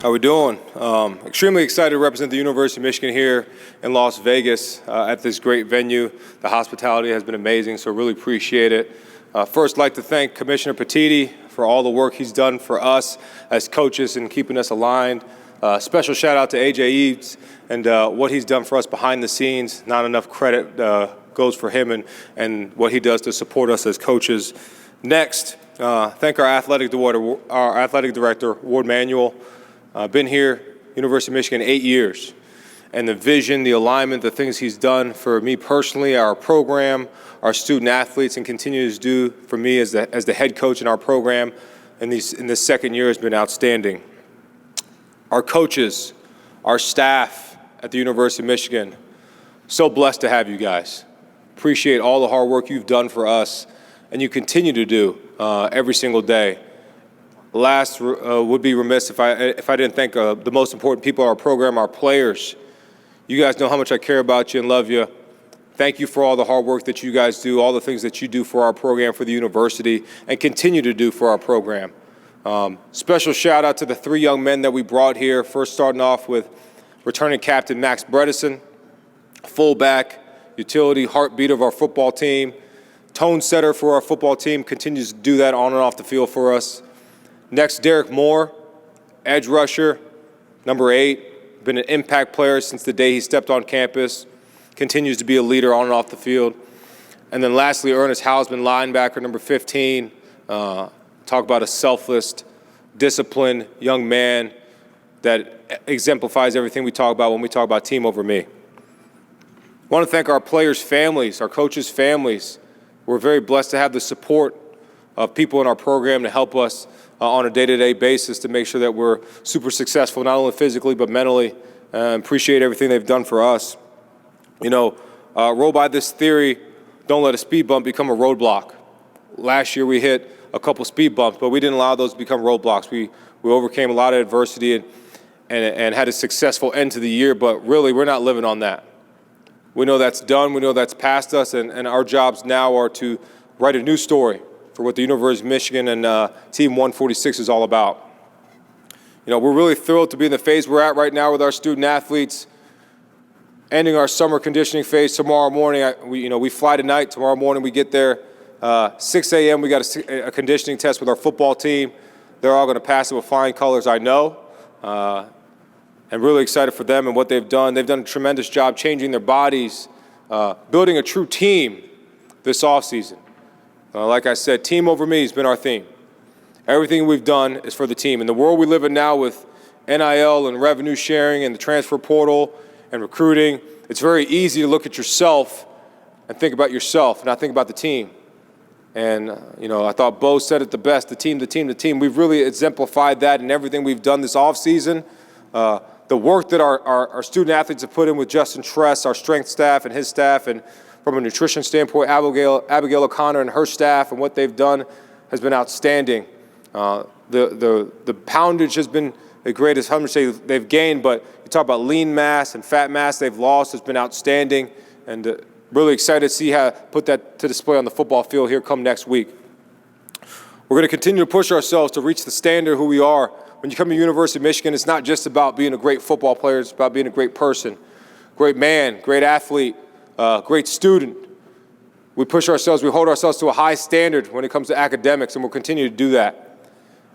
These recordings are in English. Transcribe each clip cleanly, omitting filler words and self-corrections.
How we doing? Extremely excited to represent the University of Michigan here in Las Vegas at this great venue. The hospitality has been amazing, so really appreciate it. First, I'd like to thank Commissioner Petiti for all the work he's done for us as coaches and keeping us aligned. Special shout out to AJ Eves and what he's done for us behind the scenes. Not enough credit goes for him and what he does to support us as coaches. Next, thank our athletic director, Ward Manuel. I've been here, University of Michigan, 8 years, and the vision, the alignment, the things he's done for me personally, our program, our student athletes, and continues to do for me as the head coach in our program in this second year has been outstanding. Our coaches, our staff at the University of Michigan, so blessed to have you guys. Appreciate all the hard work you've done for us, and you continue to do every single day. Last, would be remiss if I didn't thank the most important people in our program, our players. You guys know how much I care about you and love you. Thank you for all the hard work that you guys do, all the things that you do for our program, for the university, and continue to do for our program. Special shout out to the 3 young men that we brought here. First, starting off with returning captain Max Bredesen, fullback, utility, heartbeat of our football team, tone setter for our football team, continues to do that on and off the field for us. Next, Derek Moore, edge rusher, number 8, been an impact player since the day he stepped on campus, continues to be a leader on and off the field. And then lastly, Ernest Hausman, linebacker, number 15. Talk about a selfless, disciplined young man that exemplifies everything we talk about when we talk about team over me. I want to thank our players' families, our coaches' families. We're very blessed to have the support of people in our program to help us on a day-to-day basis to make sure that we're super successful, not only physically but mentally. Appreciate everything they've done for us. You know, roll by this theory, don't let a speed bump become a roadblock. Last year we hit a couple speed bumps, but we didn't allow those to become roadblocks. We overcame a lot of adversity and had a successful end to the year, but really we're not living on that. We know that's done, we know that's past us, and our jobs now are to write a new story for what the University of Michigan and Team 146 is all about. You know, we're really thrilled to be in the phase we're at right now with our student athletes, ending our summer conditioning phase tomorrow morning. We fly tonight. Tomorrow morning we get there 6 a.m. We got a conditioning test with our football team. They're all going to pass it with flying colors, I know. And really excited for them and what they've done. They've done a tremendous job changing their bodies, building a true team this offseason. Like I said, team over me has been our theme. Everything we've done is for the team. In the world we live in now with NIL and revenue sharing and the transfer portal and recruiting, it's very easy to look at yourself and think about yourself, not think about the team. And, I thought Bo said it the best, the team, the team, the team. We've really exemplified that in everything we've done this offseason. The work that our student athletes have put in with Justin Tress, our strength staff and his staff, and from a nutrition standpoint, Abigail O'Connor and her staff and what they've done has been outstanding. The poundage has been the greatest, how much they've gained, but you talk about lean mass and fat mass they've lost has been outstanding, and really excited to see how put that to display on the football field here come next week. We're going to continue to push ourselves to reach the standard who we are. When you come to the University of Michigan, it's not just about being a great football player, it's about being a great person, great man, great athlete, great student. We push ourselves, we hold ourselves to a high standard when it comes to academics, and we'll continue to do that.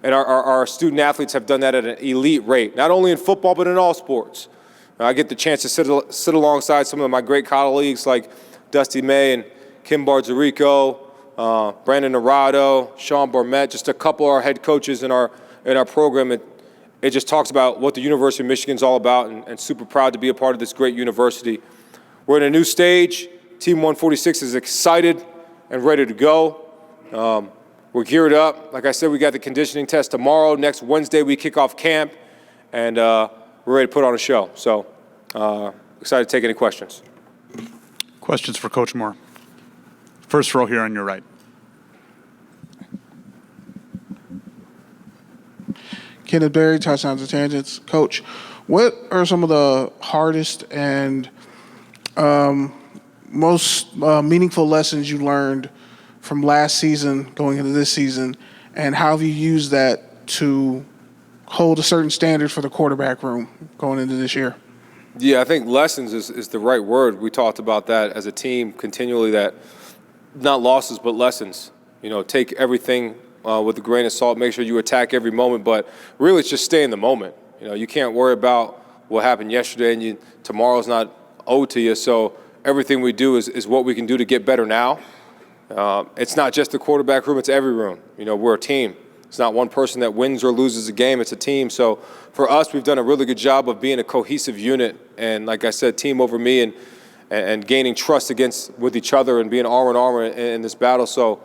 And our student athletes have done that at an elite rate, not only in football, but in all sports. I get the chance to sit alongside some of my great colleagues like Dusty May and Kim Barzarico, Brandon Arado, Sean Barmett, just a couple of our head coaches in our program. It just talks about what the University of Michigan is all about, and super proud to be a part of this great university. We're in a new stage. Team 146 is excited and ready to go. We're geared up. Like I said, we got the conditioning test tomorrow. Next Wednesday, we kick off camp, and we're ready to put on a show. So excited to take any questions. Questions for Coach Moore. First row here on your right. Kenneth Berry, Touchdowns and Tangents. Coach, what are some of the hardest and most meaningful lessons you learned from last season going into this season, and how have you used that to hold a certain standard for the quarterback room going into this year? Yeah, I think lessons is the right word. We talked about that as a team continually, that not losses but lessons. Take everything with a grain of salt, make sure you attack every moment, but really it's just stay in the moment. You can't worry about what happened yesterday, and tomorrow's not owed to you, so everything we do is what we can do to get better now. It's not just the quarterback room, it's every room. We're a team. It's not one person that wins or loses a game, it's a team. So for us, we've done a really good job of being a cohesive unit, and like I said, team over me, and gaining trust with each other and being arm in arm in this battle. So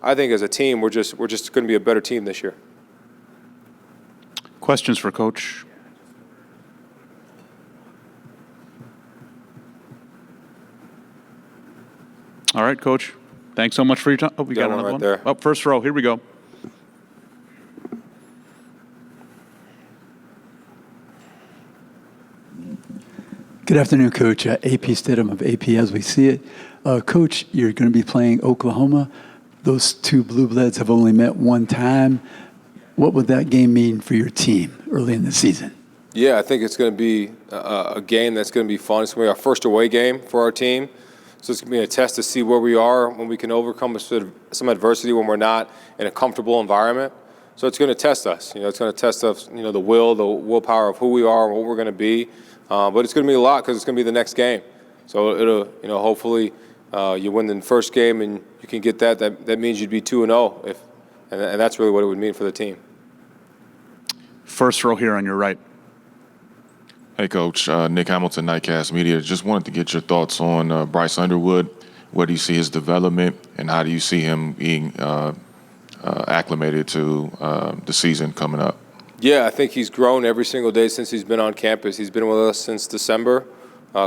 I think as a team, we're just going to be a better team this year. Questions for Coach? All right, Coach. Thanks so much for your time. Oh, we got another right one. there. Up first row. Here we go. Good afternoon, Coach. AP Stidham of AP as we see it. Coach, you're going to be playing Oklahoma. Those two Blue Bloods have only met one time. What would that game mean for your team early in the season? Yeah, I think it's going to be a game that's going to be fun. It's going to be our first away game for our team. So it's going to be a test to see where we are when we can overcome some adversity when we're not in a comfortable environment. So it's going to test us. It's going to test us, the willpower of who we are and what we're going to be. But it's going to be a lot because it's going to be the next game. So it'll, hopefully you win the first game and you can get that. That means you'd be 2-0 and that's really what it would mean for the team. First row here on your right. Hey, Coach. Nick Hamilton, Nightcast Media. Just wanted to get your thoughts on Bryce Underwood. Where do you see his development, and how do you see him being acclimated to the season coming up? Yeah, I think he's grown every single day since he's been on campus. He's been with us since December,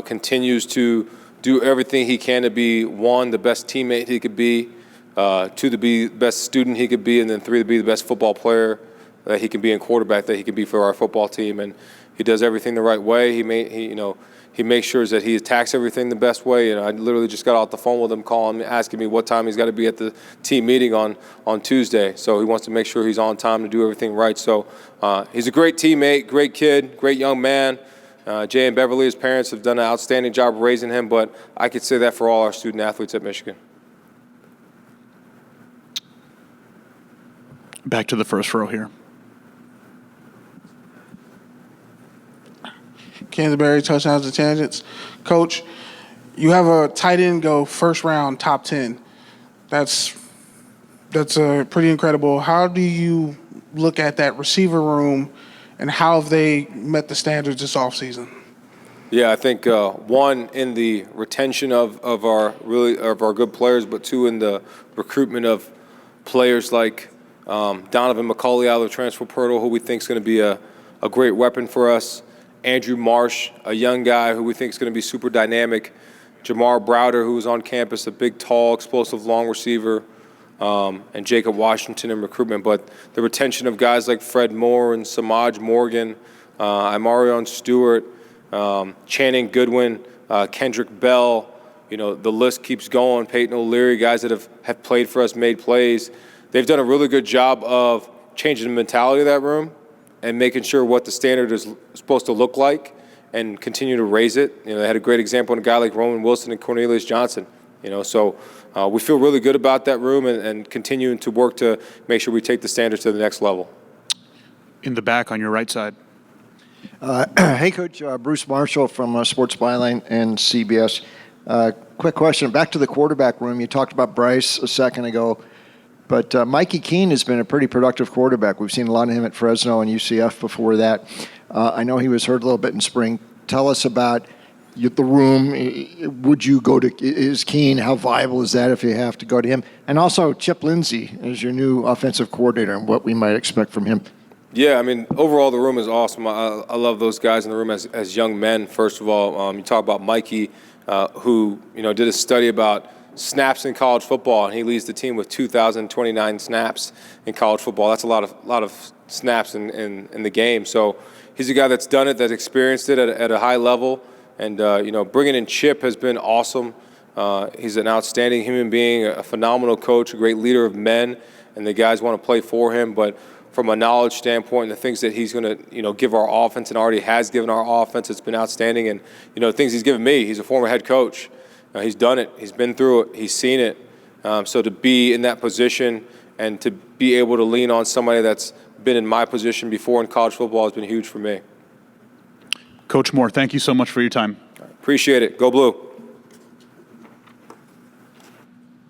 continues to do everything he can to be, one, the best teammate he could be, two, to be the best student he could be, and then three, to be the best football player that he can be and quarterback that he can be for our football team. And he does everything the right way. He makes sure that he attacks everything the best way. I literally just got off the phone with him, asking me what time he's got to be at the team meeting on Tuesday. So he wants to make sure he's on time to do everything right. So he's a great teammate, great kid, great young man. Jay and Beverly, his parents, have done an outstanding job raising him, but I could say that for all our student athletes at Michigan. Back to the first row here. Canterbury, touchdowns and tangents. Coach, you have a tight end go first round, top 10. That's pretty incredible. How do you look at that receiver room, and how have they met the standards this offseason? Yeah, I think one, in the retention of our good players, but two, in the recruitment of players like Donovan McCulley out of the transfer portal, who we think is going to be a great weapon for us. Andrew Marsh, a young guy who we think is going to be super dynamic. Jamar Browder, who was on campus, a big, tall, explosive, long receiver. And Jacob Washington in recruitment. But the retention of guys like Fred Moore and Samaj Morgan, Amarion Stewart, Channing Goodwin, Kendrick Bell, the list keeps going. Peyton O'Leary, guys that have played for us, made plays. They've done a really good job of changing the mentality of that room and making sure what the standard is supposed to look like and continue to raise it. They had a great example in a guy like Roman Wilson and Cornelius Johnson. So we feel really good about that room and continuing to work to make sure we take the standards to the next level. In the back on your right side. Hey, Coach. Bruce Marshall from Sports Byline and CBS. Quick question. Back to the quarterback room. You talked about Bryce a second ago, but Mikey Keene has been a pretty productive quarterback. We've seen a lot of him at Fresno and UCF before that. I know he was hurt a little bit in spring. Tell us about the room. Would you go to is Keene? How viable is that if you have to go to him? And also Chip Lindsey as your new offensive coordinator and what we might expect from him. Yeah, overall the room is awesome. I love those guys in the room as young men. First of all, you talk about Mikey, who did a study about snaps in college football, and he leads the team with 2,029 snaps in college football. That's a lot of snaps in the game. So he's a guy that's done it, that's experienced it at a high level. And, bringing in Chip has been awesome. He's an outstanding human being, a phenomenal coach, a great leader of men, and the guys want to play for him. But from a knowledge standpoint, the things that he's going to, give our offense and already has given our offense, it's been outstanding. And, things he's given me. He's a former head coach. He's done it. He's been through it. He's seen it. So to be in that position and to be able to lean on somebody that's been in my position before in college football has been huge for me. Coach Moore, thank you so much for your time. Appreciate it. Go Blue.